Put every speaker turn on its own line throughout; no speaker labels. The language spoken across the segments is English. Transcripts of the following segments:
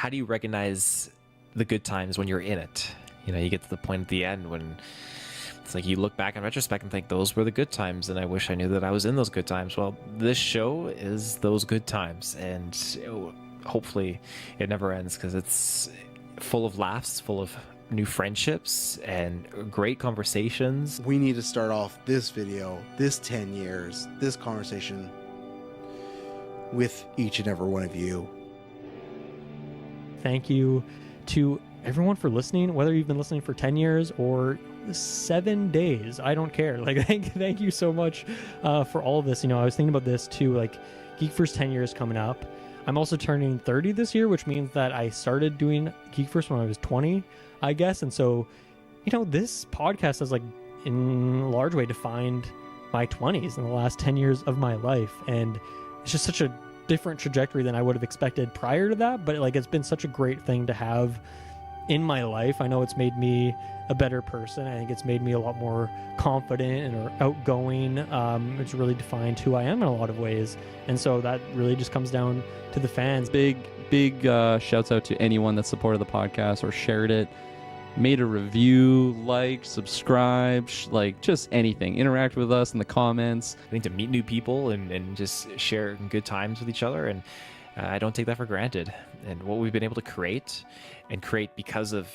how do you recognize the good times when you're in it? You know, you get to the point at the end when it's like you look back in retrospect and think those were the good times, and I wish I knew that I was in those good times. Well, this show is those good times, and hopefully it never ends, because it's full of laughs, full of new friendships and great conversations.
We need to start off this video, this 10 years, this conversation with each and every one of you.
Thank you to everyone for listening, whether you've been listening for 10 years or 7 days. I don't care. Like, thank you so much for all of this. You know, I was thinking about this too, like GeekVerse 10 years coming up. I'm also turning 30 this year, which means that I started doing GeekVerse when I was 20, I guess. And so, you know, this podcast has, like, in a large way defined my 20s in the last 10 years of my life. And it's just such a different trajectory than I would have expected prior to that. But, like, it's been such a great thing to have in my life. I know it's made me a better person. I think it's made me a lot more confident and outgoing. It's really defined who I am in a lot of ways. And so that really just comes down to the fans.
Big shouts out to anyone that supported the podcast or shared it, made a review, liked, subscribed, like just anything. Interact with us in the comments.
I think to meet new people and just share good times with each other, and I don't take that for granted. And what we've been able to create because of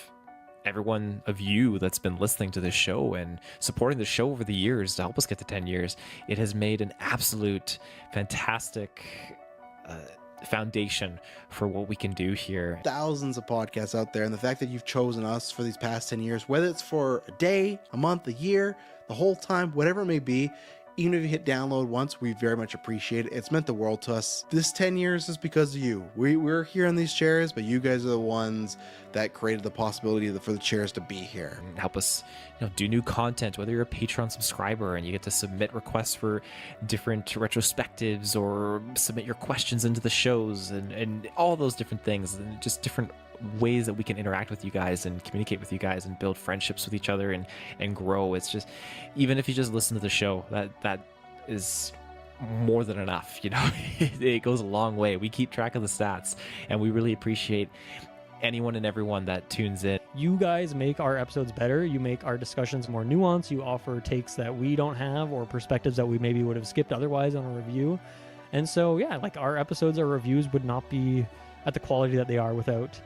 everyone of you that's been listening to this show and supporting the show over the years to help us get to 10 years, it has made an absolute fantastic foundation for what we can do here.
Thousands of podcasts out there, and the fact that you've chosen us for these past 10 years, whether it's for a day, a month, a year, the whole time, whatever it may be, even if you hit download once, we very much appreciate it. It's meant the world to us. This 10 years is because of you. We're here in these chairs, but you guys are the ones that created the possibility for the chairs to be here.
And help us, you know, do new content, whether you're a Patreon subscriber and you get to submit requests for different retrospectives or submit your questions into the shows and all those different things, and just different ways that we can interact with you guys and communicate with you guys and build friendships with each other and grow. It's just, even if you just listen to the show, that is more than enough, you know. It goes a long way. We keep track of the stats, and we really appreciate anyone and everyone that tunes in.
You guys make our episodes better. You make our discussions more nuanced. You offer takes that we don't have or perspectives that we maybe would have skipped otherwise on a review. And so, yeah, like, our episodes, our reviews would not be at the quality that they are without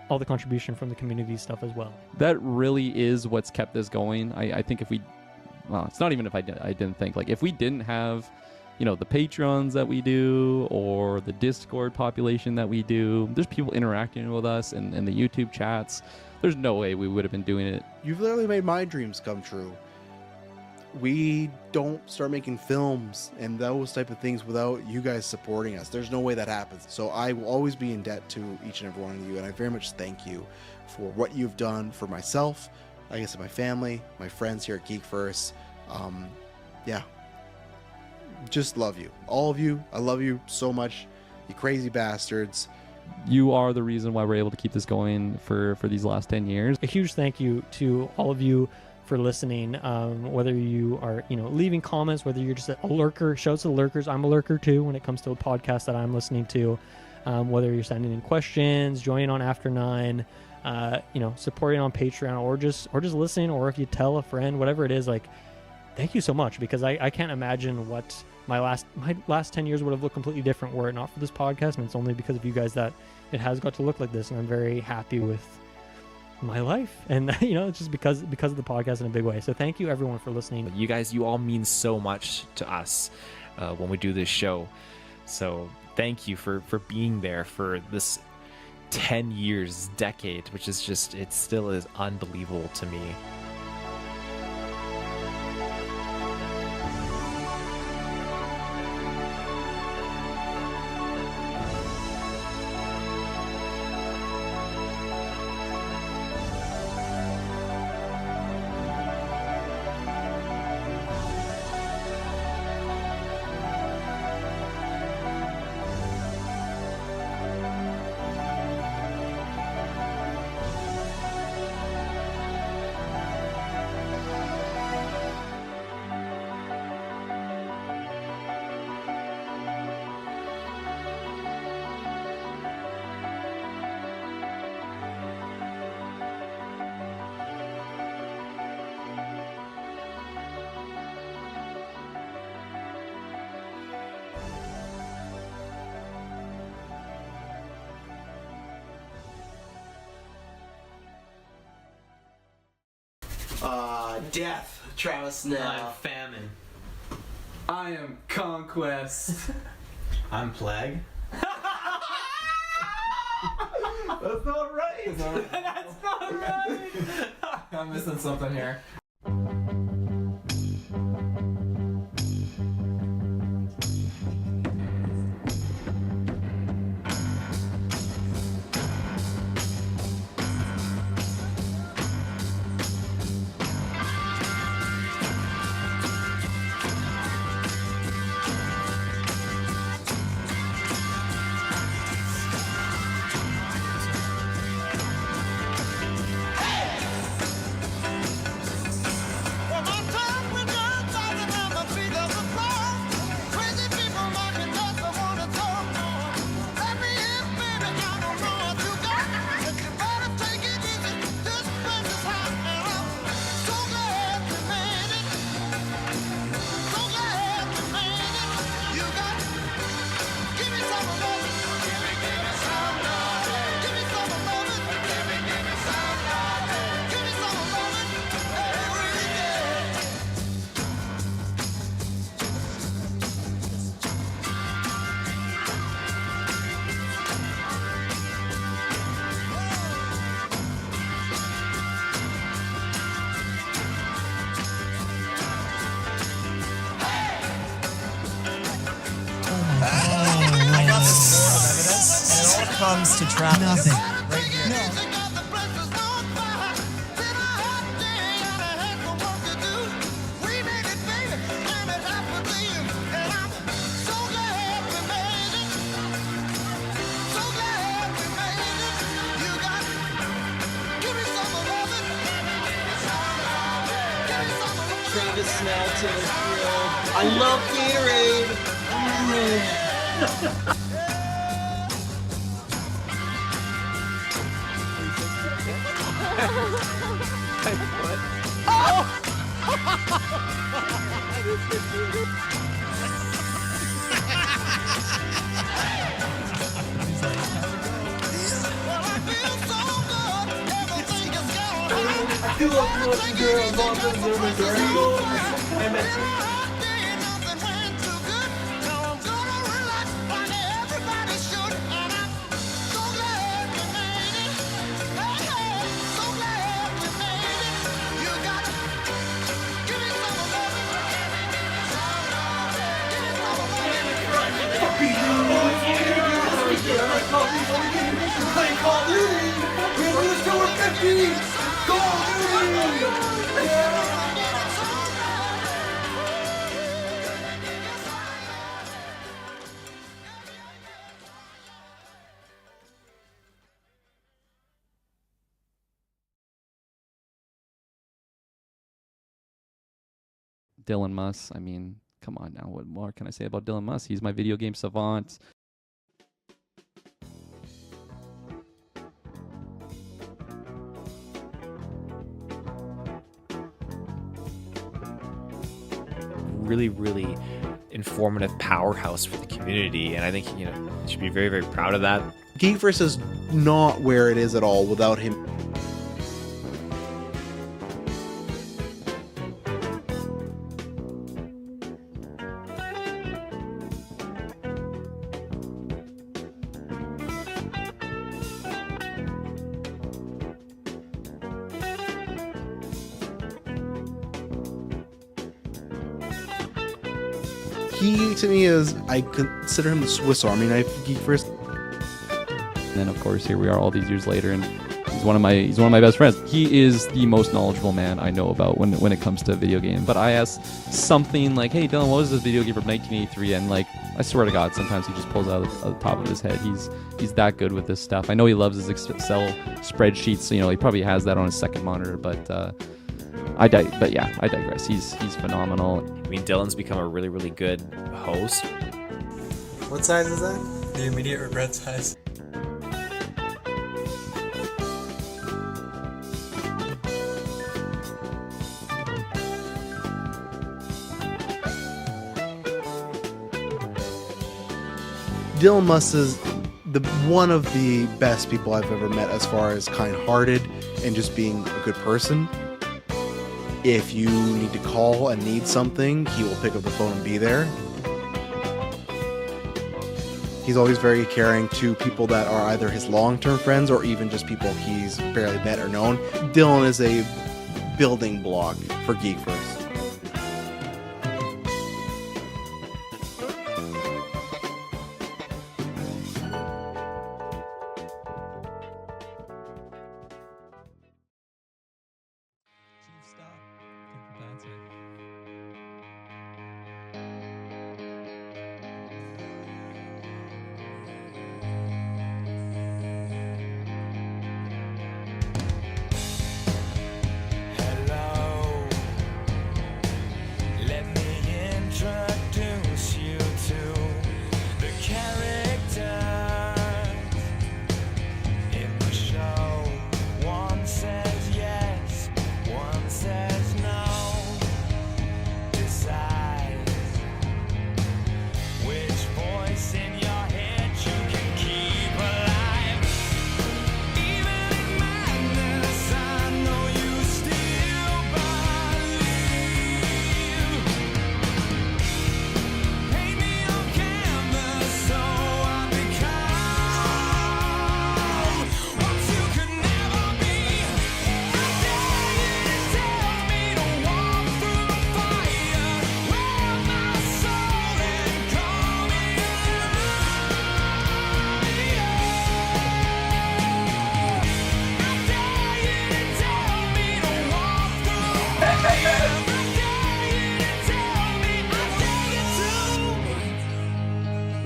all the contribution from the community stuff as well.
That really is what's kept this going. I think if we, well, it's not even if I didn't think, like, if we didn't have, you know, the Patreons that we do or the Discord population that we do, there's people interacting with us and the YouTube chats. There's no way we would have been doing it.
You've literally made my dreams come true. We don't start making films and those type of things without you guys supporting us. There's no way that happens. So I will always be in debt to each and every one of you, and I very much thank you for what you've done for myself, I guess, my family, my friends here at GeekVerse. Yeah, just love you, all of you. I love you so much, you crazy bastards.
You are the reason why we're able to keep this going for these last 10 years.
A huge thank you to all of you for listening, whether you are, you know, leaving comments, whether you're just a lurker. Shouts to the lurkers. I'm a lurker too when it comes to a podcast that I'm listening to. Whether you're sending in questions, joining on After 9, you know, supporting on Patreon, or just listening, or if you tell a friend, whatever it is, like, thank you so much, because I can't imagine what my last 10 years would have looked completely different were it not for this podcast. And it's only because of you guys that it has got to look like this, and I'm very happy with my life, and you know, it's just because of the podcast in a big way. So thank you everyone for listening.
You guys, you all mean so much to us when we do this show. So thank you for being there for this 10 years, decade, which is just, it still is unbelievable to me.
Death. Travis Snell.
I'm famine.
I am Conquest.
I'm plague.
That's not right. That's not right. I'm missing something here.
Comes to trap nothing. Right here. No.
Travis Snell to the field. I love Gatorade.
Dylan Muss. I mean, come on now. What more can I say about Dylan Muss? He's my video game savant.
Really, really informative powerhouse for the community, and I think you should be very, very proud of that.
GeekVerse is not where it is at all without him. He, to me, is, I consider him the Swiss Army knife of GeekVerse.
And then, of course, here we are all these years later, and he's one of my best friends. He is the most knowledgeable man I know about when it comes to video game. But I ask something like, "Hey, Dylan, what was this video game from 1983?" And like, I swear to God, sometimes he just pulls it out of the top of his head. He's that good with this stuff. I know he loves his Excel spreadsheets. So, he probably has that on his second monitor. But I digress. He's phenomenal.
I mean, Dylan's become a really, really good host.
What size is that? The immediate regret size.
Dylan Muss is one of the best people I've ever met as far as kind-hearted and just being a good person. If you need to call and need something, he will pick up the phone and be there. He's always very caring to people that are either his long-term friends or even just people he's barely met or known. Dylan is a building block for GeekVerse.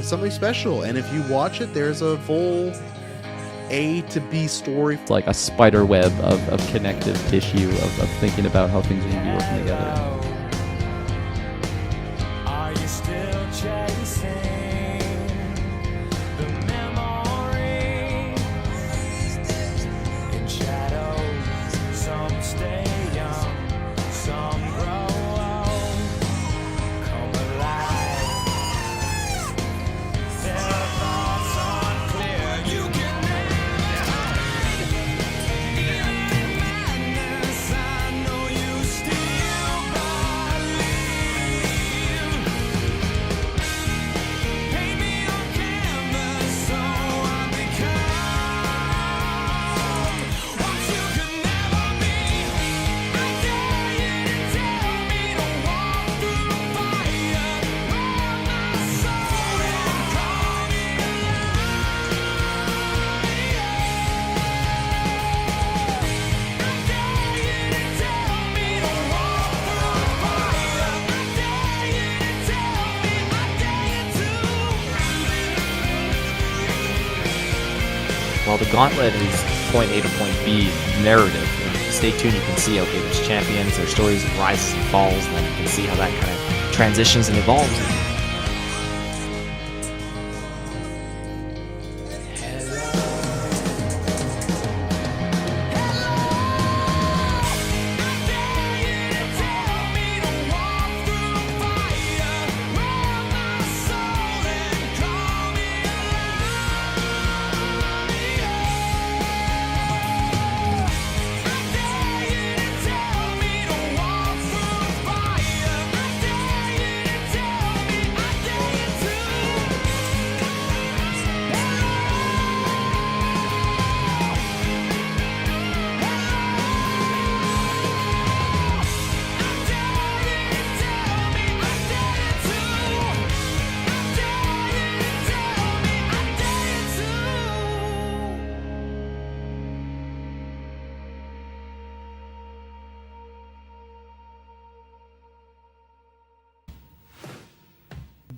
Something special, and if you watch it, there's a full A to B story.
It's like a spider web of connective tissue of thinking about how things are going to be working together.
Are you still chasing the memories in shadows? Some stay young, some grow old, come alive. Their thoughts aren't clear. You can never hide. Even in madness, I know you still believe. Paint me on canvas so I become what you could never be. I dare you to tell me to walk through the fire, burn my soul and call me alive. I dare you to tell me to walk through the fire. I dare you to tell me, I dare you to.
Well, the gauntlet is point A to point B narrative. And stay tuned, you can see, okay, there's champions, there's stories of rises and falls, and then you can see how that kind of transitions and evolves.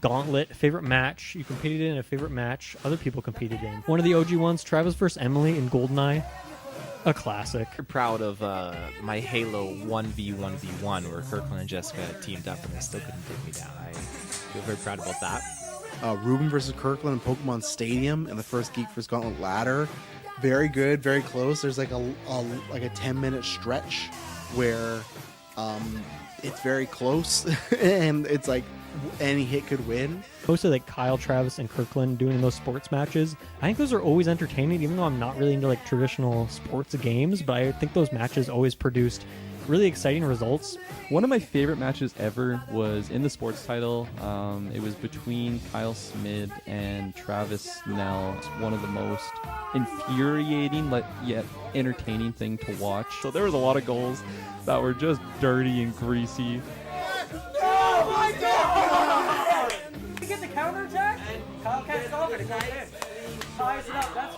Gauntlet, favorite match you competed in, a favorite match other people competed in. One of the OG ones, Travis vs. Emily in GoldenEye, a classic.
Proud of my Halo 1v1v1 where Kirkland and Jessica teamed up and they still couldn't take me down. I feel very proud about that.
Ruben versus Kirkland in Pokemon Stadium and the first GeekVerse Gauntlet ladder. Very good, very close. There's like a 10-minute stretch where it's very close and it's like any hit could win.
Mostly like Kyle, Travis, and Kirkland doing those sports matches. I think those are always entertaining, even though I'm not really into like traditional sports games, but I think those matches always produced really exciting results.
One of my favorite matches ever was in the sports title. It was between Kyle Smid and Travis Snell. It's one of the most infuriating yet entertaining thing to watch. So there was a lot of goals that were just dirty and greasy.
Oh my God!
You get the counter attack, and Kyle can't stop it. It goes in. Ties it up. That's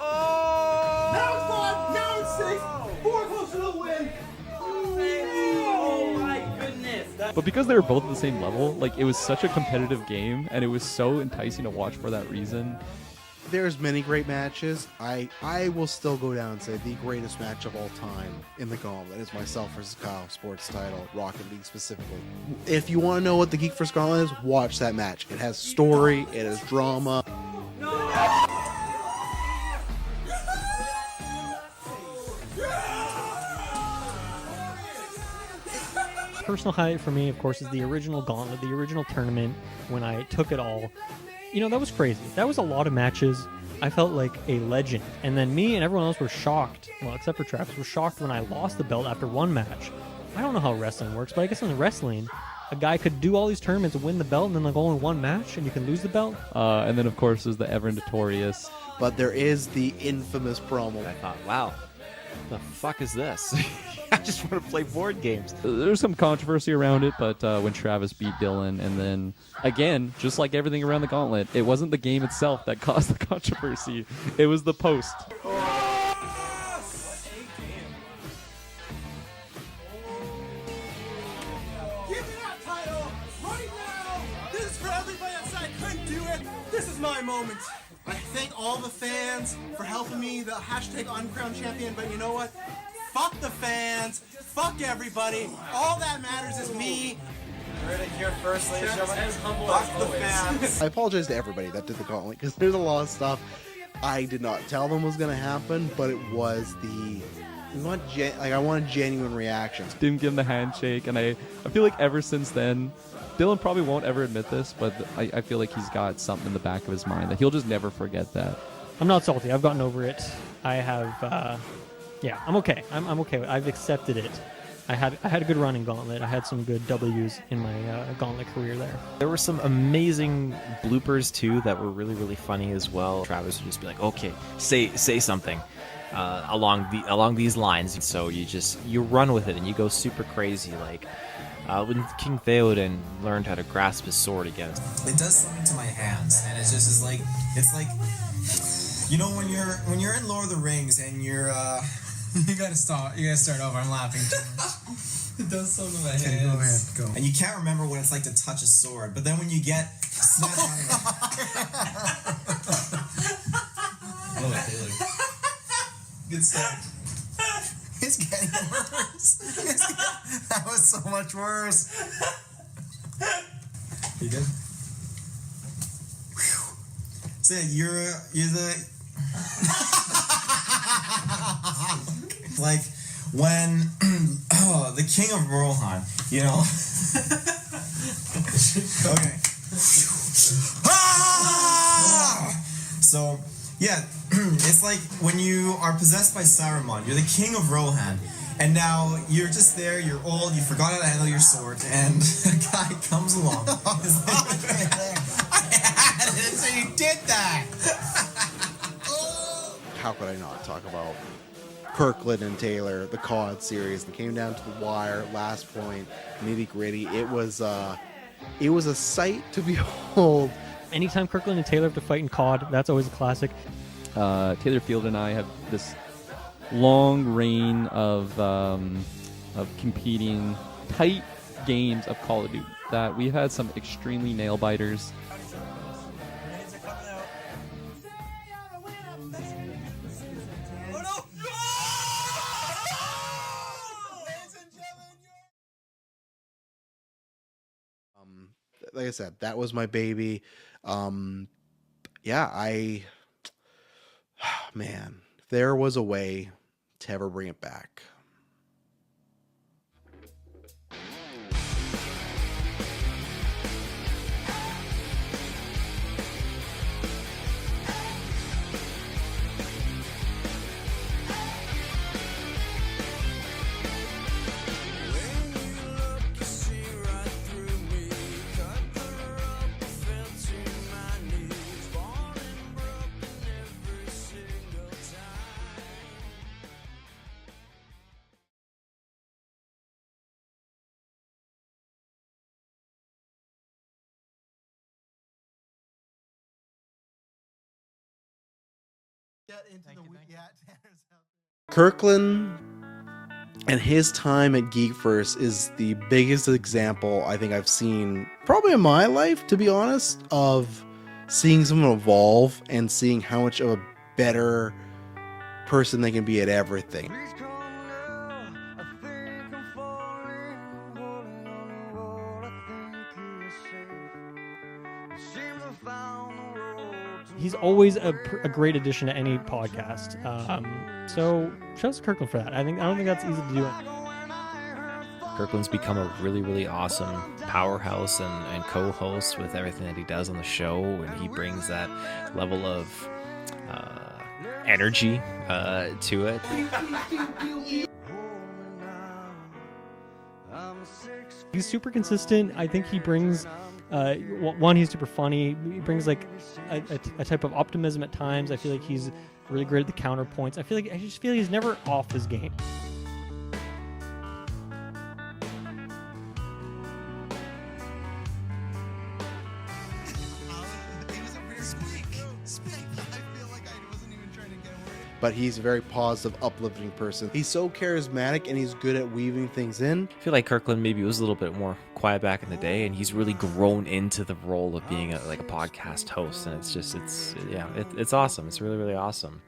Now it's 5, now it's 6, 4 close to the win. Oh my goodness.
But because they were both at the same level, like it was such a competitive game, and it was so enticing to watch for that reason.
There's many great matches. I will still go down and say the greatest match of all time in the Gauntlet is myself versus Kyle, sports title, Rocket League specifically. If you want to know what the GeekVerse Gauntlet is, watch that match. It has story, it has drama.
Personal highlight for me, of course, is the original Gauntlet, the original tournament when I took it all. You know, that was crazy. That was a lot of matches. I felt like a legend. And then me and everyone else were shocked, well, except for Travis, were shocked when I lost the belt after one match. I don't know how wrestling works, but I guess in wrestling, a guy could do all these tournaments, win the belt, and then like only one match, and you can lose the belt.
And then, of course, there's the ever notorious.
But there is the infamous promo.
I thought, wow, the fuck is this? I just want to play board games.
There's some controversy around it, but when Travis beat Dylan, and then, again, just like everything around the Gauntlet, it wasn't the game itself that caused the controversy. It was the post.
Give me that title right now! This is for everybody that said I couldn't do it. This is my moment. I thank all the fans for helping me, the hashtag uncrowned champion, but you know what? Fuck the fans. Fuck everybody. All that matters is me. Heard it here first, ladies and gentlemen. Fuck the fans.
I apologize to everybody that did the Gauntlet because there's a lot of stuff I did not tell them was going to happen, but it was I wanted genuine reactions.
Didn't give him the handshake, and I feel like ever since then, Dylan probably won't ever admit this, but I feel like he's got something in the back of his mind that he'll just never forget that.
I'm not salty. I've gotten over it. I have, yeah, I'm okay. I'm okay. I've accepted it. I had a good run in Gauntlet. I had some good W's in my Gauntlet career there.
There were some amazing bloopers too that were really, really funny as well. Travis would just be like, "Okay, say something along these lines." And so you run with it and you go super crazy. Like when King Theoden learned how to grasp his sword again.
It does something to my hands, and it's like you know when you're in Lord of the Rings and you're you gotta start over. I'm laughing too much. It does something to my hands. Go ahead, go. And you can't remember what it's like to touch a sword, but then when you get snapped out of it. Good stuff. It's getting worse. That was so much worse. You good? So you're the like when the King of Rohan, you know. Okay. So yeah, it's like when you are possessed by Saruman, you're the King of Rohan, and now you're just there, you're old, you forgot how to handle your sword, and a guy comes along. So you did that.
How could I not talk about Kirkland and Taylor, the COD series that came down to the wire, last point, nitty gritty. It was a sight to behold.
Anytime Kirkland and Taylor have to fight in COD, that's always a classic.
Taylor Field and I have this long reign of competing tight games of Call of Duty that we've had some extremely nail biters.
Like I said, that was my baby. Yeah, man, if there was a way to ever bring it back.
get into Tanner's out.
Kirkland and his time at GeekVerse is the biggest example I think I've seen, probably in my life, to be honest, of seeing someone evolve and seeing how much of a better person they can be at everything.
He's always a great addition to any podcast. So shout out to Kirkland for that. I don't think that's easy to do.
Kirkland's become a really, really awesome powerhouse and co-host with everything that he does on the show, and he brings that level of energy to it.
He's super consistent. I think he brings one, he's super funny. He brings like a type of optimism at times. I feel like he's really great at the counterpoints. I just feel he's never off his game.
But he's a very positive, uplifting person. He's so charismatic and he's good at weaving things in.
I feel like Kirkland maybe was a little bit more quiet back in the day, and he's really grown into the role of being a podcast host, and it's awesome. It's really, really awesome.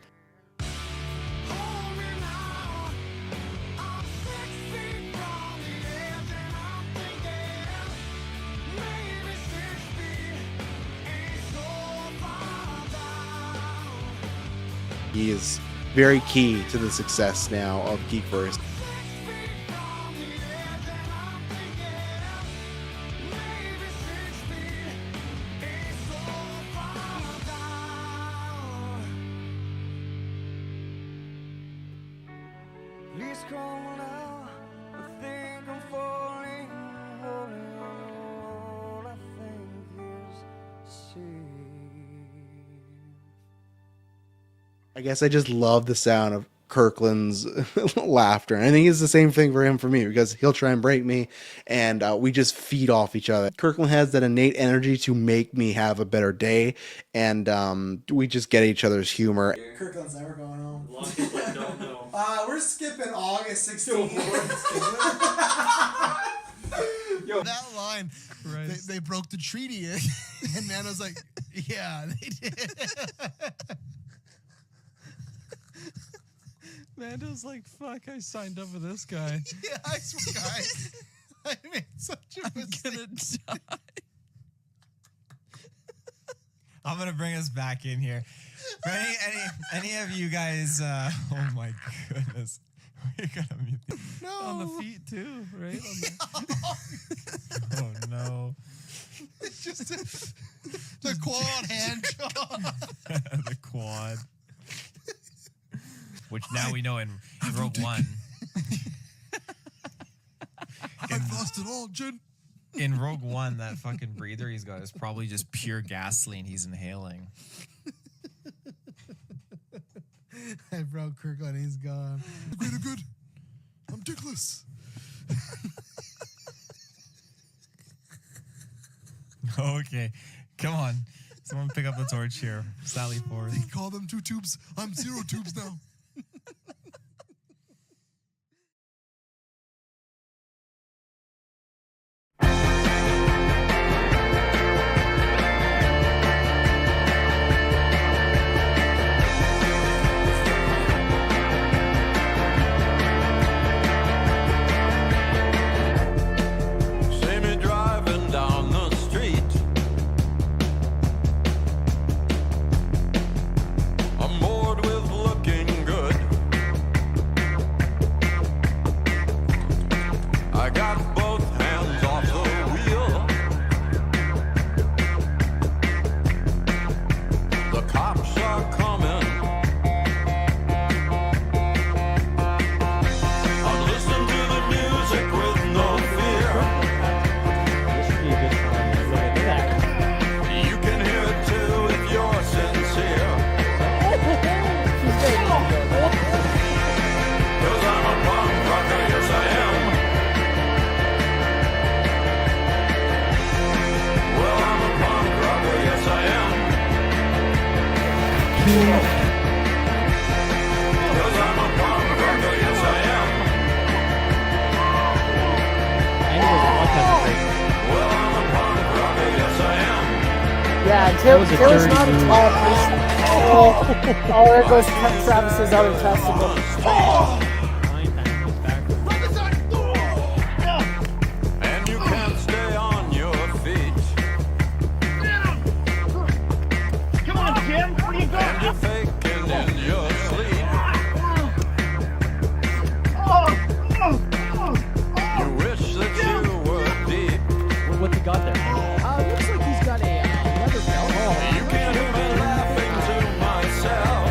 He is very key to the success now of GeekVerse. I guess I just love the sound of Kirkland's laughter. And I think it's the same thing for him for me, because he'll try and break me, and we just feed off each other. Kirkland has that innate energy to make me have a better day, and we just get each other's humor.
Kirkland's never going home. A lot of people don't know. We're skipping August 16th.
Yo, that line, they broke the treaty, and Nano's like, yeah, they did.
Mando's like, fuck, I signed up with this guy.
Yeah, I swear, guys. I made such a mistake.
I'm gonna die.
I'm gonna bring us back in here. For any of you guys, oh my goodness. We're gonna mute these.
No.
On the feet too, right?
Oh no.
It's just the quad hand job.
The quad. Which now we know in Rogue One.
I've lost it all, Jen.
In Rogue One, that fucking breather he's got is probably just pure gasoline he's inhaling.
I broke Kirkland, he's gone. Greater good. I'm dickless.
Okay, come on. Someone pick up the torch here. Sally forward.
They call them 2 tubes. I'm 0 tubes now.
See me driving down the street. I'm bored with looking good.
That was a
It was
dirty
not a
move.
tall piece. Oh, there goes Travis's other testicle.
And you can't stay on your feet. Come on, Jim. Where you going? And you're faking in your sleep. You wish that you were deep.
What's he got there?
Looks like he's got a leather belt.
You can't hear me laughing to myself.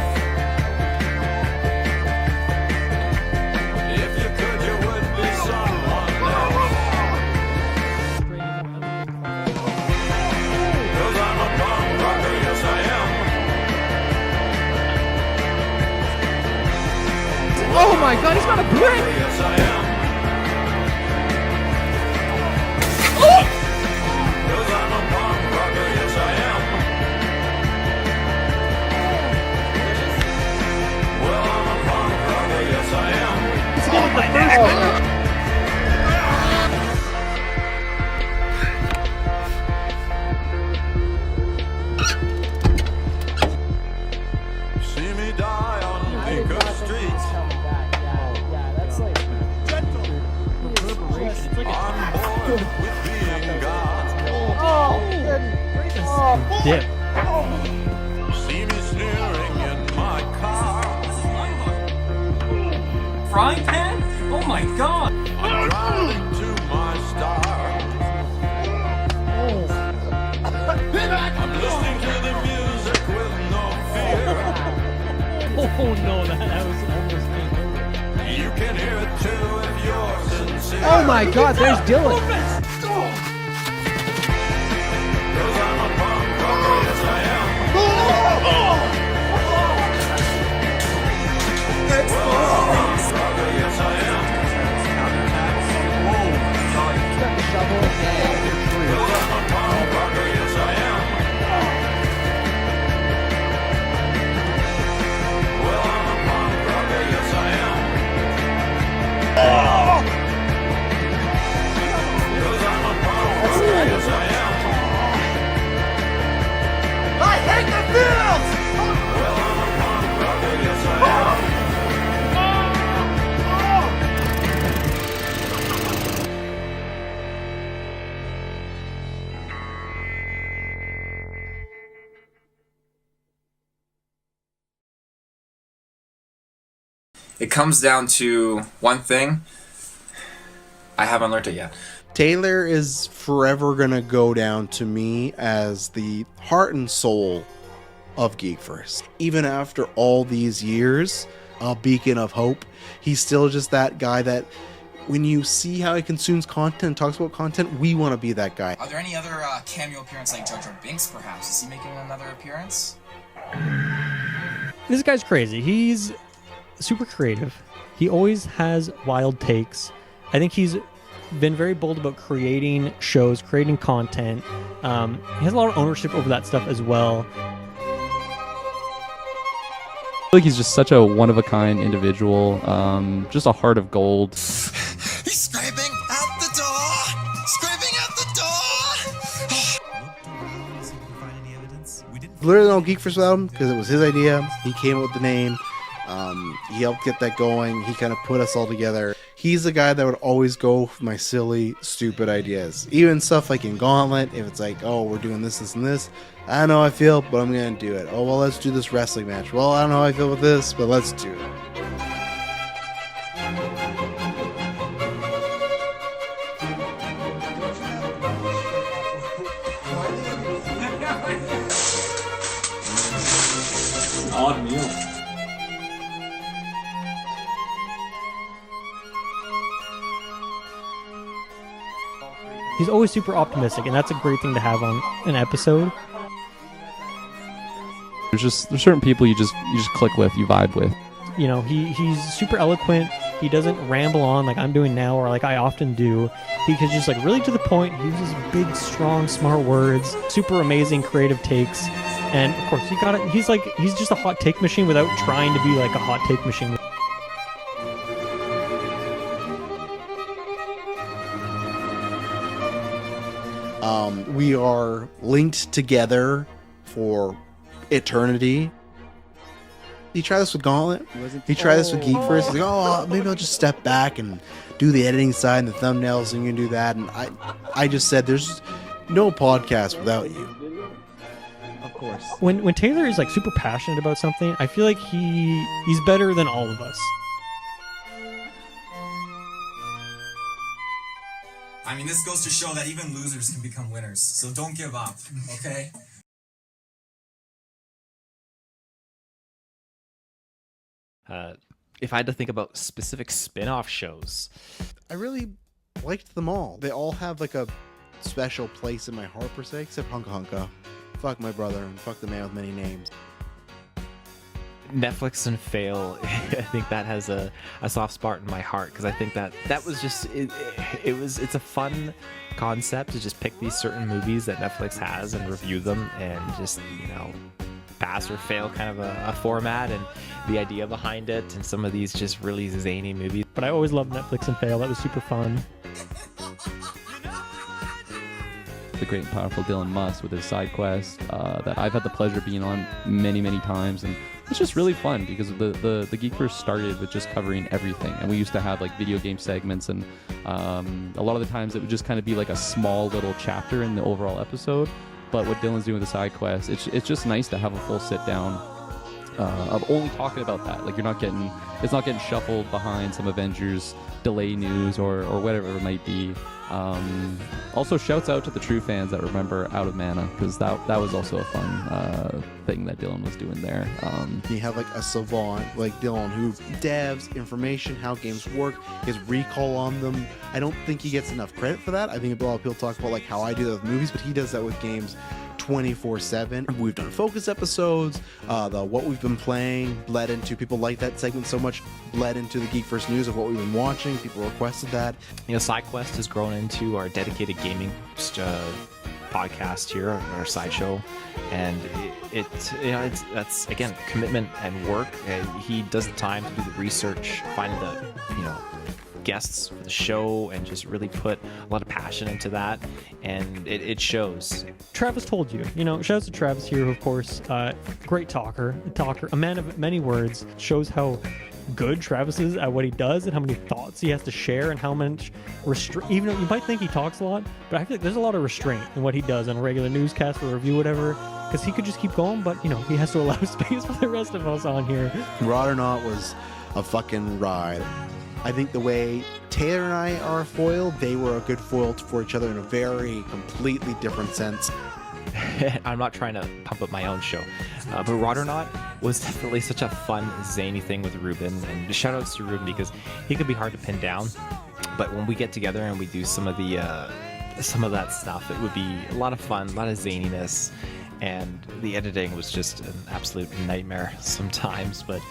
If you could, you would be someone else. 'Cause I'm a punk rocker, yes I am.
Oh my god, he's got a brick!
Yes I am. See me die on Baker Street.
Yeah, that's like
I'm bored with being God.
Dip.
See me sneering in my car.
frying pan? Oh my god!
I'm drowning to my star. I'm listening to the music with no fear.
Oh no, that was almost me.
You can hear it too if you're sincere.
Oh my god, there's Dylan!
'Cause I'm a punk rocker, yes I am. Yes I am.
I hate the fields!
It comes down to one thing. I haven't learned it yet.
Taylor is forever gonna go down to me as the heart and soul of GeekVerse. Even after all these years, a beacon of hope, he's still just that guy that when you see how he consumes content, talks about content, we want to be that guy.
Are there any other cameo appearances like Jar Jar Binks, perhaps? Is he making another appearance?
This guy's crazy. He's super creative. He always has wild takes. I think he's been very bold about creating shows, creating content. He has a lot of ownership over that stuff as well.
I feel like he's just such a one-of-a-kind individual. Just a heart of gold.
He's scraping at the door! Scraping at the door!
Literally no GeekVerse without him because it was his idea. He came up with the name. He helped get that going. He kind of put us all together. He's the guy that would always go for my silly, stupid ideas. Even stuff like in Gauntlet, if it's like, oh, we're doing this, this, and this. I don't know how I feel, but I'm going to do it. Oh, well, let's do this wrestling match. Well, I don't know how I feel with this, but let's do it.
Odd meal.
He's always super optimistic, and that's a great thing to have on an episode.
There's certain people you just click with, you vibe with.
You know, he's super eloquent. He doesn't ramble on like I'm doing now or like I often do. He can just like really to the point. He uses big, strong, smart words. Super amazing creative takes. And of course, you got it. He's just a hot take machine without trying to be like a hot take machine.
We are linked together for eternity. He tried this with Gauntlet. He tried this with GeekVerse. He's like, oh, maybe I'll just step back and do the editing side and the thumbnails, and you can do that. And I just said, there's no podcast without you.
Of course.
When Taylor is like super passionate about something, I feel like he's better than all of us.
I mean, this goes to show that even losers can become winners. So don't give up, okay?
If I had to think about specific spin-off shows,
I really liked them all. They all have like a special place in my heart per se, except Hunka Hunka. Fuck my brother and fuck the man with many names.
Netflix and Fail, I think that has a soft spot in my heart, because I think that was just it's a fun concept to just pick these certain movies that Netflix has and review them, and just, you know, pass or fail kind of a format, and the idea behind it, and some of these just really zany movies.
But I always loved Netflix and Fail. That was super fun.
The great and powerful Dylan Musk with his side quest that I've had the pleasure of being on many, many times, and it's just really fun because the GeekVerse started with just covering everything, and we used to have like video game segments, and a lot of the times it would just kind of be like a small little chapter in the overall episode. But what Dylan's doing with the side quest, it's just nice to have a full sit down of only talking about that. Like it's not getting shuffled behind some Avengers delay news or whatever it might be. Also, shouts out to the true fans that remember Out of Mana, because that was also a fun thing that Dylan was doing there.
You have like a savant like Dylan who devs information, how games work, his recall on them. I don't think he gets enough credit for that. I think a lot of people talk about like how I do that with movies, but he does that with games 24/7. We've done focus episodes. The what we've been playing bled into, people like that segment so much, bled into the GeekVerse news of what we've been watching. People requested that.
You know, SideQuest has grown into our dedicated gaming podcast here, our sideshow, and that's again commitment and work. He does the time to do the research, finding the guests for the show, and just really put a lot of passion into that, and it shows.
Travis told you, shout out to Travis here, of course. Great talker, a man of many words. Shows how good Travis is at what he does and how many thoughts he has to share, and how much even though you might think he talks a lot, but I feel like there's a lot of restraint in what he does on a regular newscast or review, whatever, because he could just keep going, but he has to allow space for the rest of us on here.
Rod or Not was a fucking ride. I think the way Taylor and I are a foil, they were a good foil for each other in a very completely different sense.
I'm not trying to pump up my own show, but Rod or Not was definitely such a fun, zany thing with Ruben, and shout outs to Ruben because he could be hard to pin down, but when we get together and we do some of that stuff, it would be a lot of fun, a lot of zaniness, and the editing was just an absolute nightmare sometimes, but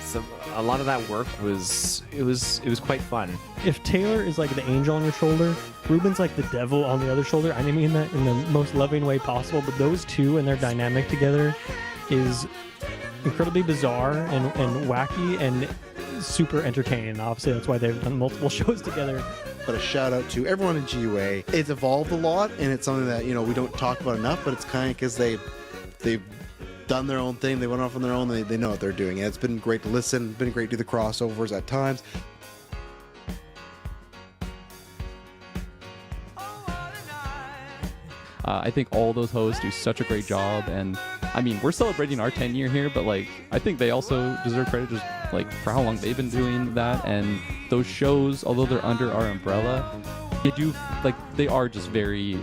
so a lot of that work was quite fun.
If Taylor is like the angel on your shoulder, Ruben's like the devil on the other shoulder. I mean that in the most loving way possible, but those two and their dynamic together is incredibly bizarre and wacky and super entertaining. Obviously, that's why they've done multiple shows together.
But a shout out to everyone in GUA. It's evolved a lot, and it's something that we don't talk about enough, but it's kind of because they've done their own thing. They went off on their own. They know what they're doing. And it's been great to listen. Been great to do the crossovers at times.
I think all those hosts do such a great job, and I mean, we're celebrating our 10-year here, but like, I think they also deserve credit just like for how long they've been doing that, and those shows, although they're under our umbrella, they are just very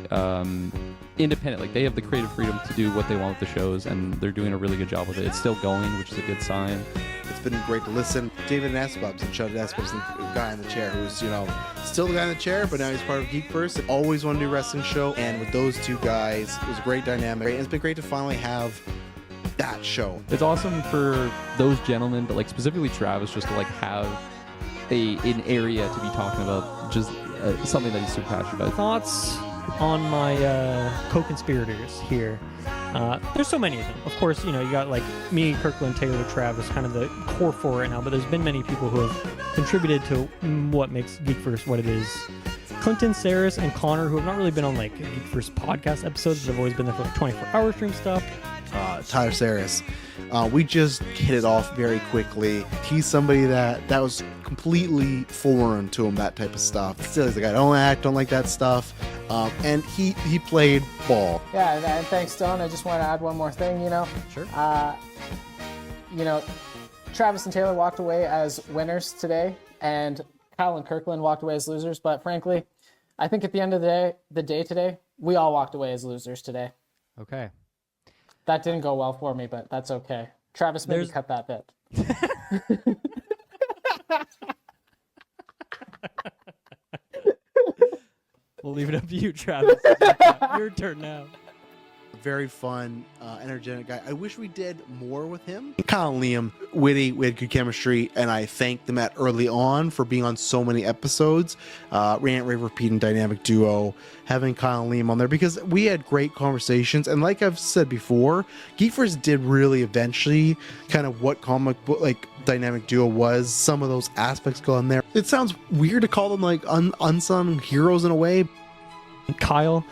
independent. Like, they have the creative freedom to do what they want with the shows, and they're doing a really good job with it. It's still going, which is a good sign.
It's been great to listen. David Nespobs, and shout out to Nespobs, the guy in the chair, who's still the guy in the chair, but now he's part of GeekVerse. Always want to do a wrestling show, and with those two guys, it was a great dynamic. And it's been great to finally have that show.
It's awesome for those gentlemen, but like specifically Travis, just to like have an area to be talking about, just something that he's super passionate about.
Thoughts on my co-conspirators here. There's so many of them. Of course, you got like me, Kirkland, Taylor, Travis, kind of the core four right now, but there's been many people who have contributed to what makes GeekVerse what it is. Clinton, Saris, and Connor, who have not really been on like GeekVerse podcast episodes, but have always been there for like 24-hour stream stuff.
Tyler Saris. We just hit it off very quickly. He's somebody that was completely foreign to him, that type of stuff. Still, he's like, I don't act, don't like that stuff. And he played ball.
Yeah, and thanks, Don. I just want to add one more thing,
Sure.
Travis and Taylor walked away as winners today, and Kyle and Kirkland walked away as losers. But frankly, I think at the end of the day today, we all walked away as losers today.
Okay.
That didn't go well for me, but that's okay. Travis, maybe cut that bit.
We'll leave it up to you, Travis. Your turn now.
Very fun, energetic guy. I wish we did more with him. Kyle and Liam, witty, we had good chemistry, and I thanked them early on for being on so many episodes. Rant, Rave, Repeat, and Dynamic Duo, having Kyle and Liam on there, because we had great conversations. And like I've said before, GeekVerse did really eventually kind of what comic book, like Dynamic Duo was. Some of those aspects go in there. It sounds weird to call them like unsung heroes in a way.
Kyle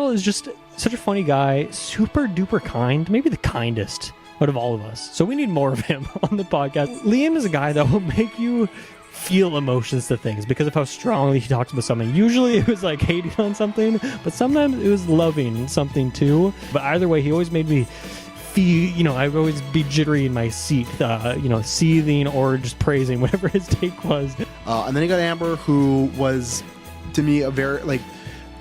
is just such a funny guy, super duper kind, maybe the kindest out of all of us. So we need more of him on the podcast. Liam is a guy that will make you feel emotions to things because of how strongly he talks about something. Usually it was like hating on something, but sometimes it was loving something too. But either way, he always made me feel, I'd always be jittery in my seat, seething or just praising whatever his take was.
And then you got Amber, who was, to me, a very,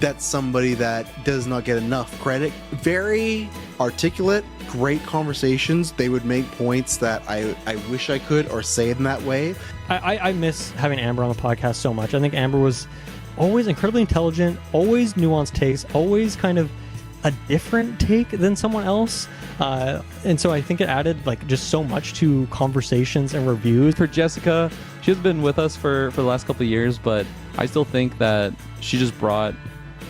that's somebody that does not get enough credit. Very articulate, great conversations. They would make points that I wish I could or say it in that way.
I miss having Amber on the podcast so much. I think Amber was always incredibly intelligent, always nuanced takes, always kind of a different take than someone else. And so I think it added just so much to conversations and reviews.
For Jessica, she has been with us for the last couple of years, but I still think that she just brought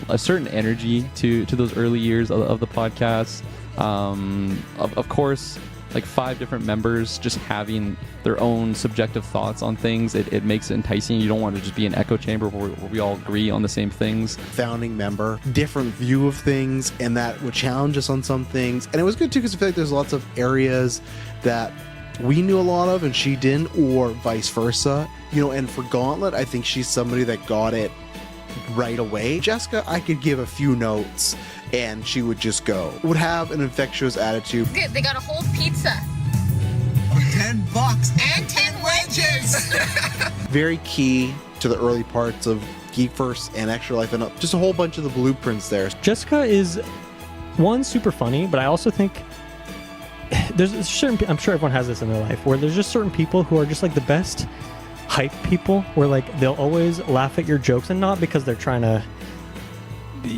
a certain energy to those early years of the podcast. Of course, 5 different members just having their own subjective thoughts on things, it makes it enticing. You don't want to just be an echo chamber where we all agree on the same things.
Founding member, different view of things, and that would challenge us on some things. And it was good too, because I feel like there's lots of areas that we knew a lot of and she didn't, or vice versa. And for Gauntlet, I think she's somebody that got it right away. Jessica, I could give a few notes and she would just go. Would have an infectious attitude.
Good, they got a whole pizza.
$10
and 10 wedges.
Very key to the early parts of GeekVerse and Extra Life, and just a whole bunch of the blueprints there.
Jessica is super funny, but I also think there's certain, I'm sure everyone has this in their life, where there's just certain people who are just the best hype people, where they'll always laugh at your jokes, and not because they're trying to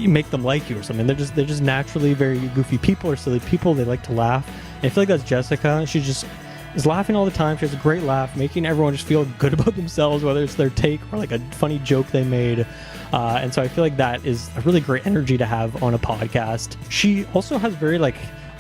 make them like you or something. They're just naturally very goofy people or silly people. They like to laugh. And I feel like that's Jessica. She just is laughing all the time. She has a great laugh, making everyone just feel good about themselves, whether it's their take or a funny joke they made. And so I feel like that is a really great energy to have on a podcast. She also has very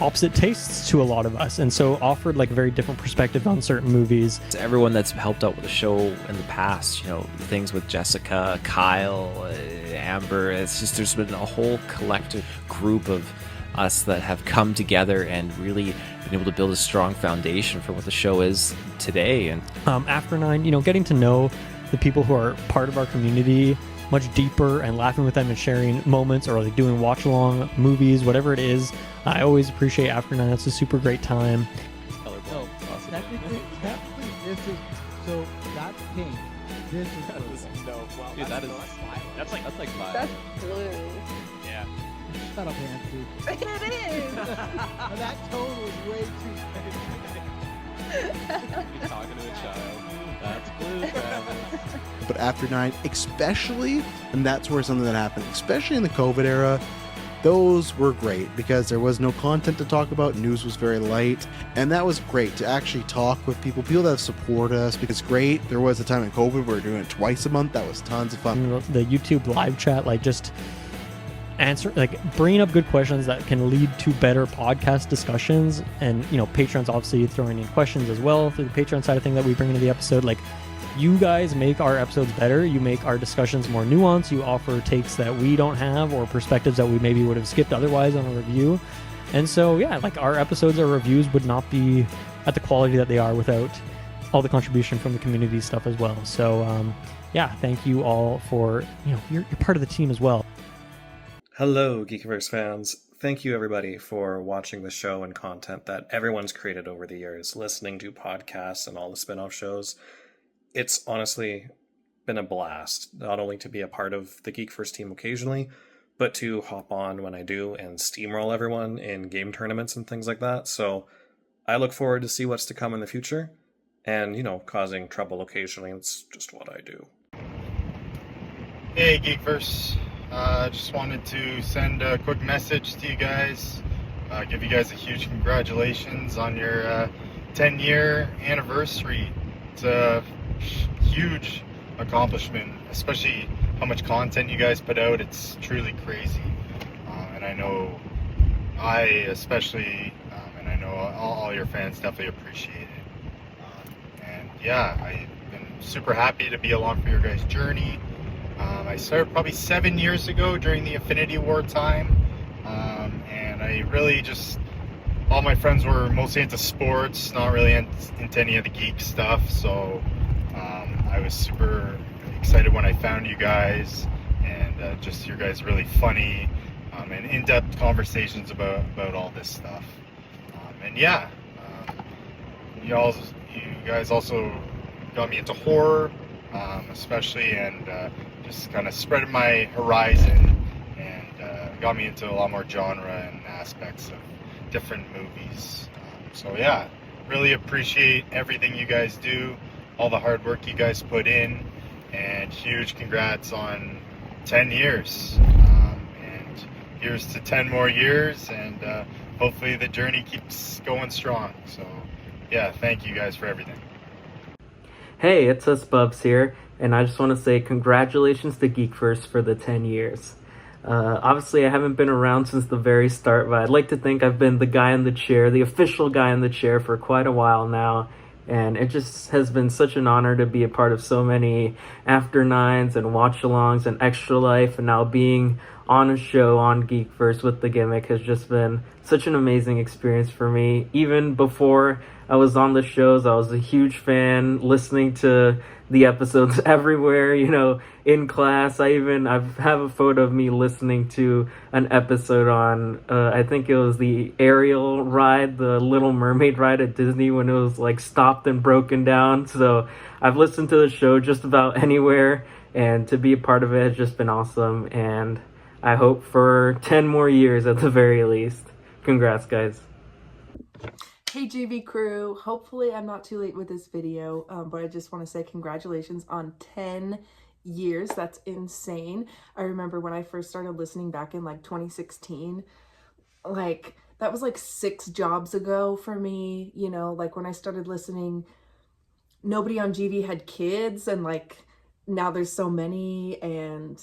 opposite tastes to a lot of us, and so offered very different perspective on certain movies.
To everyone that's helped out with the show in the past, things with Jessica, Kyle, Amber, it's just there's been a whole collective group of us that have come together and really been able to build a strong foundation for what the show is today. And
after 9, getting to know the people who are part of our community much deeper and laughing with them and sharing moments or doing watch along movies, whatever it is. I always appreciate After 9. That's a super great time.
So technically this is, so that's pink. This is blue.
No, wow, dude, that's like 5.
That's blue.
Yeah.
Shut up, Nancy.
It is.
That tone was way too
You're talking to a child. That's blue, Travis.
But After 9, especially, and that's where something that happened, especially in the COVID era, those were great because there was no content to talk about. News was very light, and that was great to actually talk with people that support us, because it's great. There was a time in COVID where we were doing it twice a month. That was tons of fun.
The YouTube live chat, just answer, bringing up good questions that can lead to better podcast discussions. And Patreon's obviously throwing in questions as well through the Patreon side of thing that we bring into the episode. You guys make our episodes better. You make our discussions more nuanced. You offer takes that we don't have or perspectives that we maybe would have skipped otherwise on a review. And so, yeah, like our episodes or reviews would not be at the quality that they are without all the contribution from the community stuff as well. So, yeah, thank you all for, you're part of the team as well.
Hello, GeekVerse fans. Thank you, everybody, for watching the show and content that everyone's created over the years, listening to podcasts and all the spin-off shows. It's honestly been a blast, not only to be a part of the GeekVerse team occasionally, but to hop on when I do and steamroll everyone in game tournaments and things like that. So I look forward to see what's to come in the future. And, causing trouble occasionally, it's just what I do.
Hey, GeekVerse. Just wanted to send a quick message to you guys. Give you guys a huge congratulations on your 10-year anniversary. It's a huge accomplishment, especially how much content you guys put out. It's truly crazy. And I know I especially, and I know all your fans definitely appreciate it. And yeah, I've been super happy to be along for your guys' journey. I started probably 7 years ago during the Infinity War time, and I really just, all my friends were mostly into sports, not really into any of the geek stuff, so I was super excited when I found you guys, and just your guys really funny and in-depth conversations about all this stuff. And yeah, you guys also got me into horror, especially, and just kind of spread my horizon and got me into a lot more genre and aspects of different movies. So yeah, really appreciate everything you guys do, all the hard work you guys put in, and huge congrats on 10 years. And here's to 10 more years, and hopefully the journey keeps going strong. So yeah, thank you guys for everything.
Hey, it's us Bubs here, and I just want to say congratulations to GeekVerse for the 10 years. Obviously, I haven't been around since the very start, but I'd like to think I've been the guy in the chair, the official guy in the chair for quite a while now, and it just has been such an honor to be a part of so many After Nines and Watch-Alongs and Extra Life, and now being on a show on GeekVerse with the gimmick has just been such an amazing experience for me. Even before I was on the shows, I was a huge fan, listening to the episodes everywhere, in class. I have a photo of me listening to an episode on, I think it was the Ariel ride, the Little Mermaid ride at Disney, when it was like stopped and broken down. So I've listened to the show just about anywhere, and to be a part of it has just been awesome. And I hope for 10 more years at the very least. Congrats, guys.
Hey GV crew, hopefully I'm not too late with this video, but I just want to say congratulations on 10 years. That's insane. I remember when I first started listening back in like 2016, like that was like 6 jobs ago for me, like when I started listening, nobody on GV had kids, and like now there's so many, and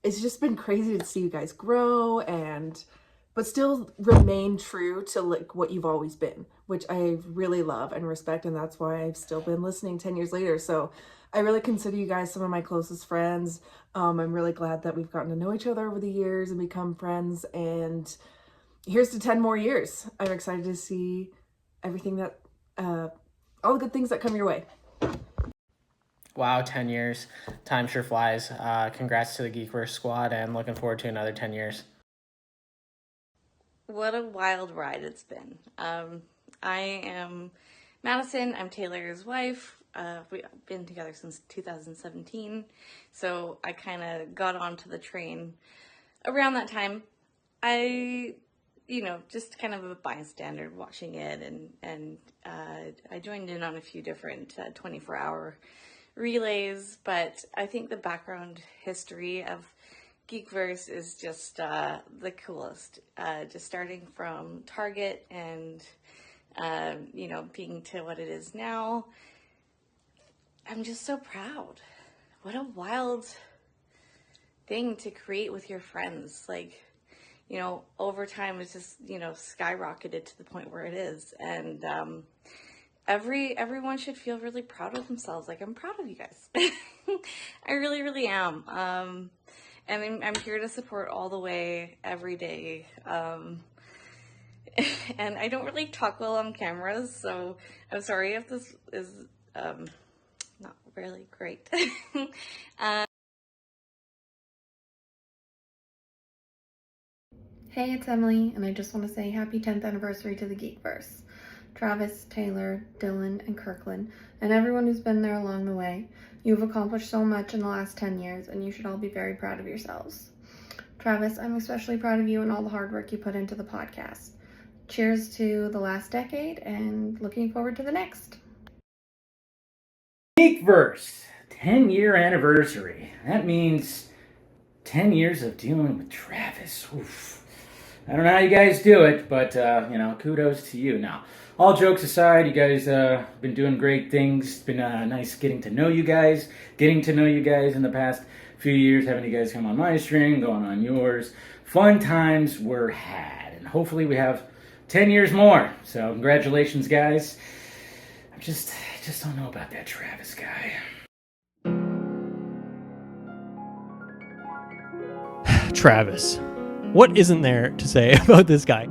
it's just been crazy to see you guys grow but still remain true to like what you've always been, which I really love and respect, and that's why I've still been listening 10 years later. So I really consider you guys some of my closest friends. I'm really glad that we've gotten to know each other over the years and become friends, and here's to 10 more years. I'm excited to see everything that, all the good things that come your way.
Wow, 10 years. Time sure flies. Congrats to the GeekVerse squad, and looking forward to another 10 years.
What a wild ride it's been. I am Madison. I'm Taylor's wife. We've been together since 2017. So I kind of got onto the train around that time. I, just kind of a bystander watching it. And I joined in on a few different 24-hour relays. But I think the background history of GeekVerse is just the coolest. Just starting from Target and, being to what it is now. I'm just so proud. What a wild thing to create with your friends. Like, over time it's just, skyrocketed to the point where it is. And everyone should feel really proud of themselves. Like, I'm proud of you guys. I really, really am. And I'm here to support all the way, every day. And I don't really talk well on cameras, so I'm sorry if this is not really great.
Hey, it's Emily, and I just want to say happy 10th anniversary to the GeekVerse. Travis, Taylor, Dylan, and Kirkland, and everyone who's been there along the way. You've accomplished so much in the last 10 years, and you should all be very proud of yourselves. Travis, I'm especially proud of you and all the hard work you put into the podcast. Cheers to the last decade, and looking forward to the next.
GeekVerse, 10-year anniversary. That means 10 years of dealing with Travis. Oof. I don't know how you guys do it, but, kudos to you. Now, all jokes aside, you guys been doing great things. It's been nice getting to know you guys in the past few years, having you guys come on my stream, going on yours. Fun times were had, and hopefully we have 10 years more. So, congratulations, guys. I just don't know about that Travis guy.
Travis. What isn't there to say about this guy?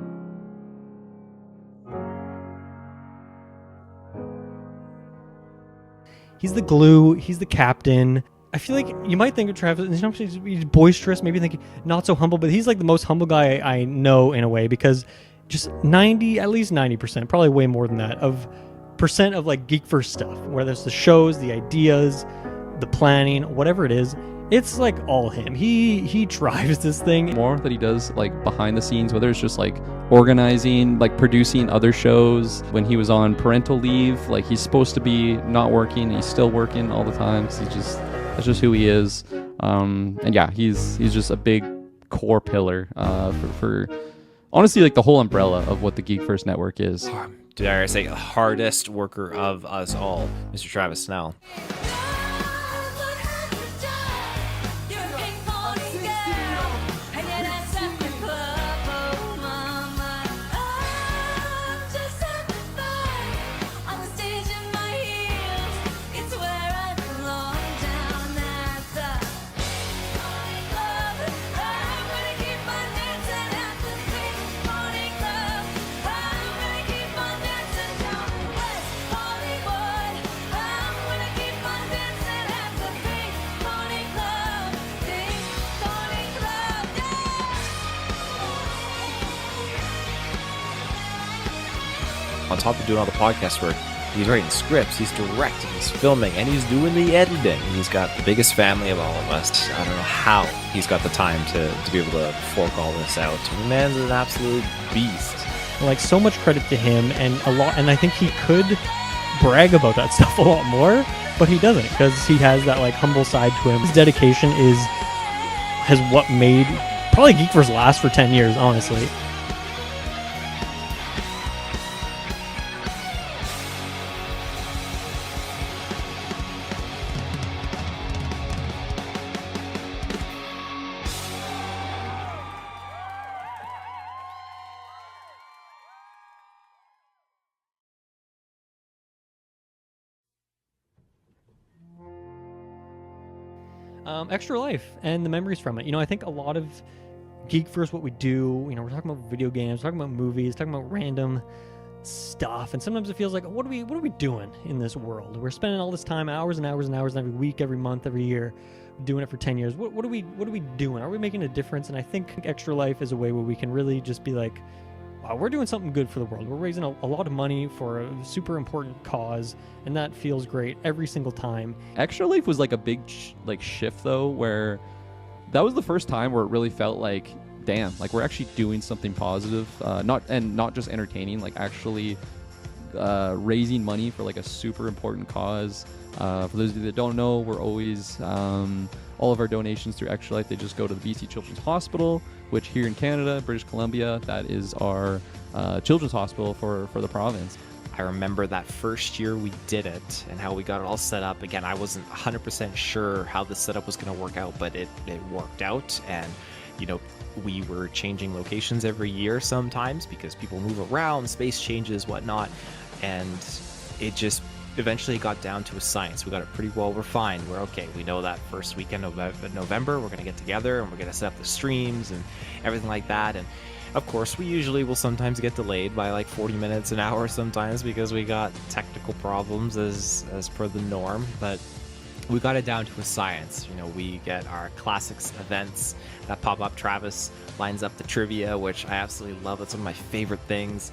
He's the glue, he's the captain. I feel like you might think of Travis, he's boisterous, maybe think not so humble, but he's like the most humble guy I know in a way, because just at least 90%, probably way more than that, of like GeekVerse stuff, whether it's the shows, the ideas, the planning, whatever it is, it's like all him. He drives this thing.
More that he does like behind the scenes, whether it's just like organizing, like producing other shows. When he was on parental leave, like he's supposed to be not working, he's still working all the time. So that's just who he is. And yeah, he's just a big core pillar for honestly like the whole umbrella of what the GeekVerse network is.
Dare I say, hardest worker of us all, Mr. Travis Snell. On top of doing all the podcast work, he's writing scripts, he's directing, he's filming, and he's doing the editing. He's got the biggest family of all of us. I don't know how he's got the time to be able to fork all this out. The man's an absolute beast.
Like, so much credit to him, and I think he could brag about that stuff a lot more, but he doesn't, because he has that like humble side to him. His dedication has what made probably GeekVerse last for 10 years, honestly. Extra Life and the memories from it. I think a lot of GeekVerse, what we do, we're talking about video games, talking about movies, talking about random stuff, and sometimes it feels like, what are we doing in this world? We're spending all this time, hours and hours and hours, every week, every month, every year, doing it for 10 years. What are we doing? Are we making a difference? And I think Extra Life is a way where we can really just be like, wow, we're doing something good for the world. We're raising a lot of money for a super important cause, and that feels great every single time.
Extra Life was like a big shift though, where that was the first time where it really felt like, damn, like we're actually doing something positive, not just entertaining, like actually raising money for like a super important cause. For those of you that don't know, we're always all of our donations through Extra Life, they just go to the BC Children's Hospital, which here in Canada, British Columbia, that is our children's hospital for the province.
I remember that first year we did it and how we got it all set up. Again, I wasn't 100% sure how the setup was going to work out, but it worked out. And, we were changing locations every year sometimes because people move around, space changes, whatnot. And it just eventually got down to a science. We got it pretty well refined. We're okay. We know that first weekend of November, we're going to get together and we're going to set up the streams and everything like that. And of course, we usually will sometimes get delayed by like 40 minutes, an hour sometimes, because we got technical problems as per the norm. But we got it down to a science. You know, we get our classics events that pop up. Travis lines up the trivia, which I absolutely love. That's one of my favorite things.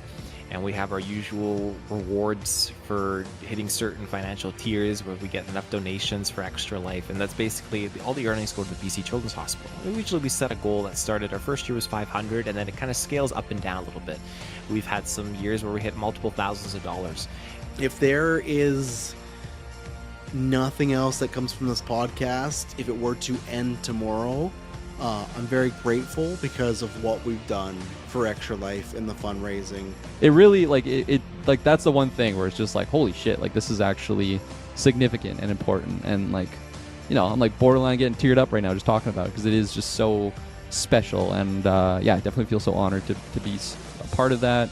And we have our usual rewards for hitting certain financial tiers where we get enough donations for Extra Life. And that's basically all the earnings go to the BC Children's Hospital. Usually we set a goal that started, our first year was 500, and then it kind of scales up and down a little bit. We've had some years where we hit multiple thousands of dollars.
If there is nothing else that comes from this podcast, if it were to end tomorrow, I'm very grateful because of what we've done for Extra Life and the fundraising.
It really, like, it like, that's the one thing where it's just like, holy shit, like, this is actually significant and important. And, like, you know, I'm like borderline getting teared up right now just talking about it because it is just so special. And yeah, I definitely feel so honored to be a part of that.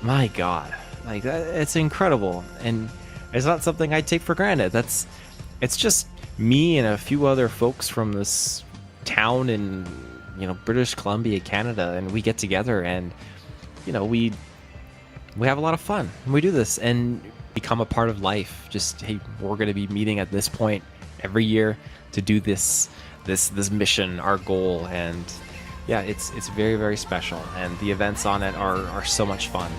My God, like, it's incredible. And it's not something I take for granted. It's just me and a few other folks from this town in, you know, British Columbia, Canada, and we get together and, you know, we have a lot of fun and we do this and become a part of life. Just, hey, we're going to be meeting at this point every year to do this mission, our goal. And yeah, it's very, very special, and the events on it are so much fun.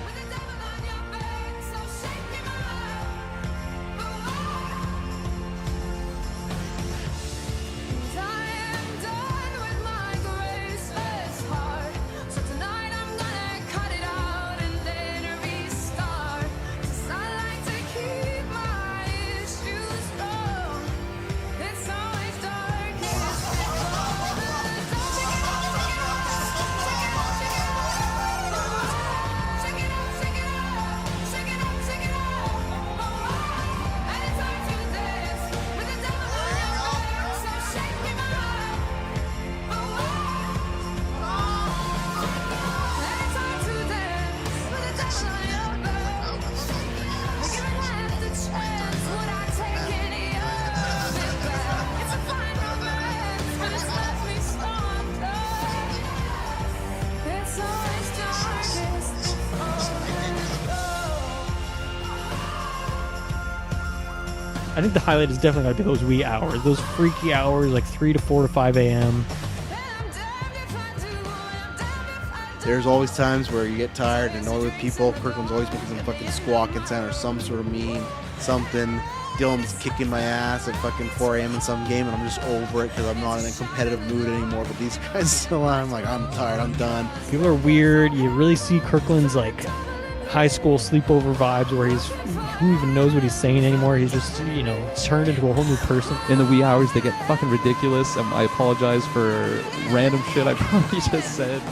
I think the highlight is definitely gotta be those wee hours, those freaky hours, like 3 to 4 to 5 a.m.
There's always times where you get tired and annoyed with people. Kirkland's always making some fucking squawking sound or some sort of mean something. Dylan's kicking my ass at fucking 4 a.m. in some game, and I'm just over it because I'm not in a competitive mood anymore. But these guys still are. I'm like, I'm tired, I'm done.
People are weird. You really see Kirkland's like high school sleepover vibes where who even knows what he's saying anymore. He's just, you know, turned into a whole new person.
In the wee hours, they get fucking ridiculous. I apologize for random shit I probably just said.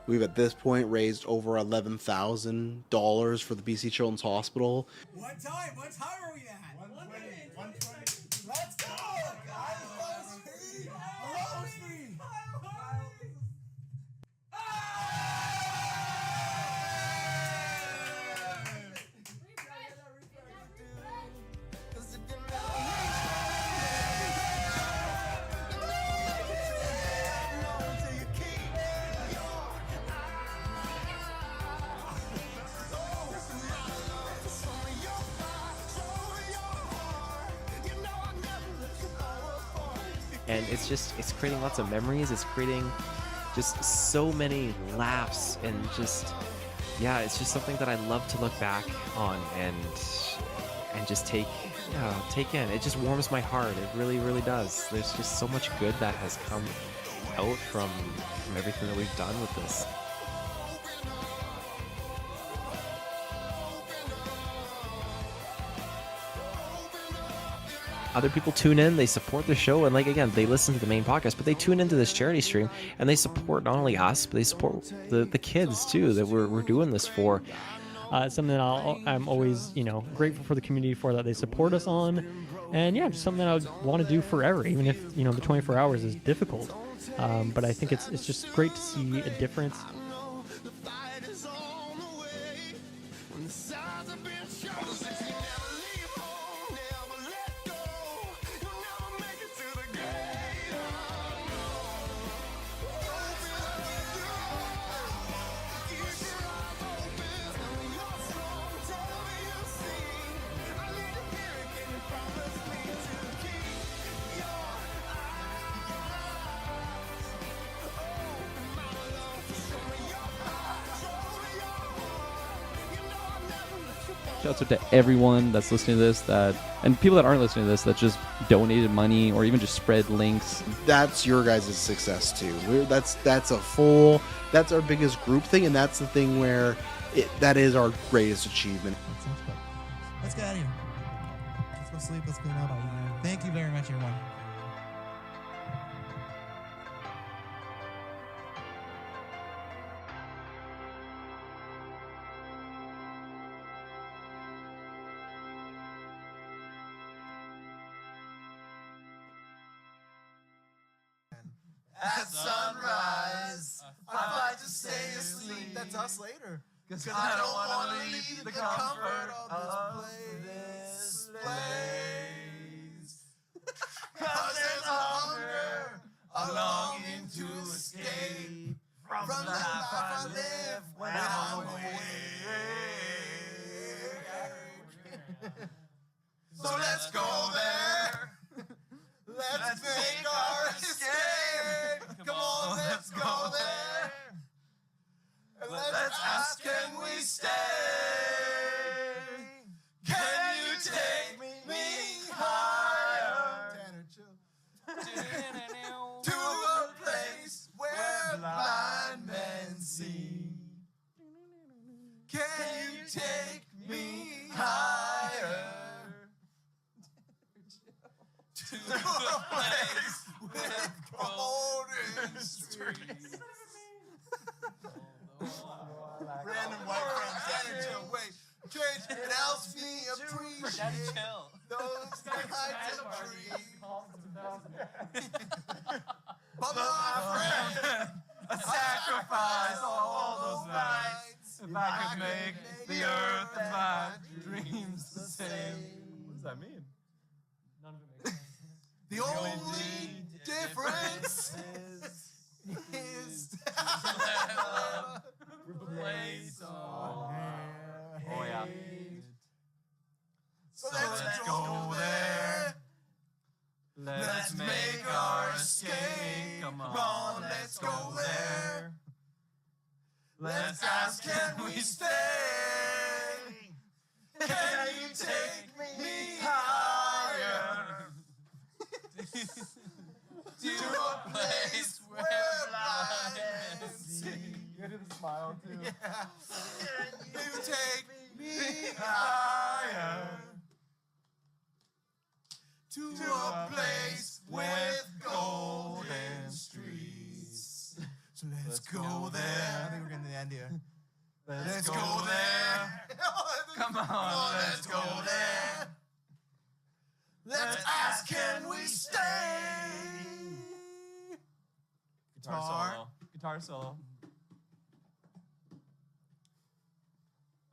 We've at this point raised over $11,000 for the BC Children's Hospital.
What time are we at? 120. Let's go!
and it's creating lots of memories. It's creating just so many laughs, and just it's just something that I love to look back on and just take in. It just warms my heart. It really, really does. There's just so much good that has come out from everything that we've done with this. Other people tune in, they support the show, and again, they listen to the main podcast, but they tune into this charity stream and they support not only us, but they support the kids too that we're doing this for.
It's something that I'm always, grateful for the community for, that they support us on, and just something that I would want to do forever, even if the 24 hours is difficult. But I think it's just great to see a difference.
Shouts out to everyone that's listening to this, and people that aren't listening to this that just donated money or even just spread links.
That's your guys' success too. That's our biggest group thing, and that's the thing where that is our greatest achievement.
Let's get out of here. Let's go sleep. Let's go now. Thank you very much, everyone.
At sunrise, I fight to stay asleep. That's us later. Cause I don't want to leave the comfort of this place. Cause there's a hunger, a longing to escape from the life I live when I'm away. So let's go there. Let's make our escape. Come on, let's go there. And let's ask, can we stay? Can you take me higher? Tanner, chill. To a place where blind men see. Can you take me higher? To a place with golden streets. Random white friends. Wait, Trade, it helps me appreciate those kinds of trees. But my friend, a sacrifice all those nights. If I could make the earth and my dreams the same. What does that mean? None of it makes sense. The only difference is replace all. Oh yeah. So let's go there. Let's make our escape. Come on, let's go there. Let's ask, can we stay? Can you take me higher? To a place where blind men see. You gotta do the smile too. Yeah. Can you take me higher? To a place with golden streets. So let's go there. I think we're getting to the end here. Let's go there. Come on, let's go there. Let's ask, can we stay?
Guitar solo.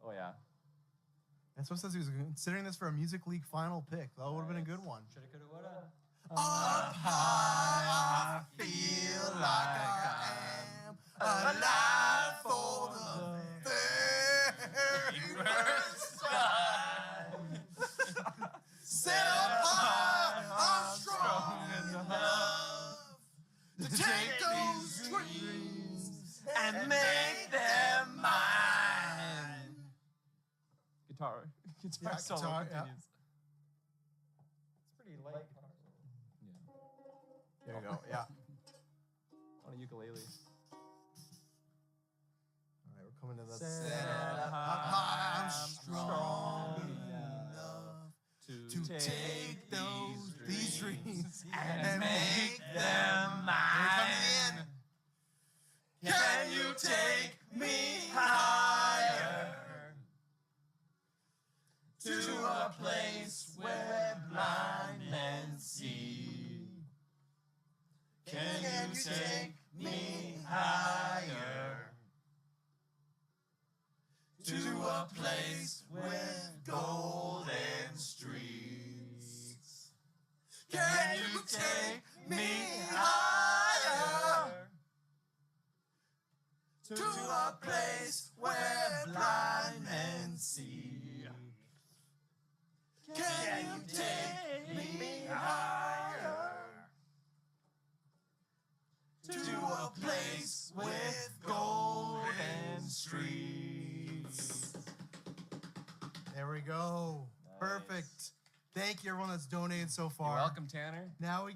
Oh yeah.
That's what says he was considering this for a Music League final pick. That would have been a good one. Shoulda, coulda, woulda.
Up high, I feel like I am alive for the very first time. Set up high, I'm strong enough.
Guitar solo
guitar, yeah.
continues. It's pretty light guitar solo. Yeah.
There you go. Yeah.
On a ukulele.
All right, we're coming to the
Set
up
high,
I'm strong enough to take these dreams and make them mine. Can you take me higher to a place where blind men see? Can you take me higher to a place with golden streets? Can you take me higher to a place where blind men see? Can you take me higher to a place with golden streets? There we go. Perfect. Thank you, everyone that's donated so far.
You're welcome, Tanner.
Now we get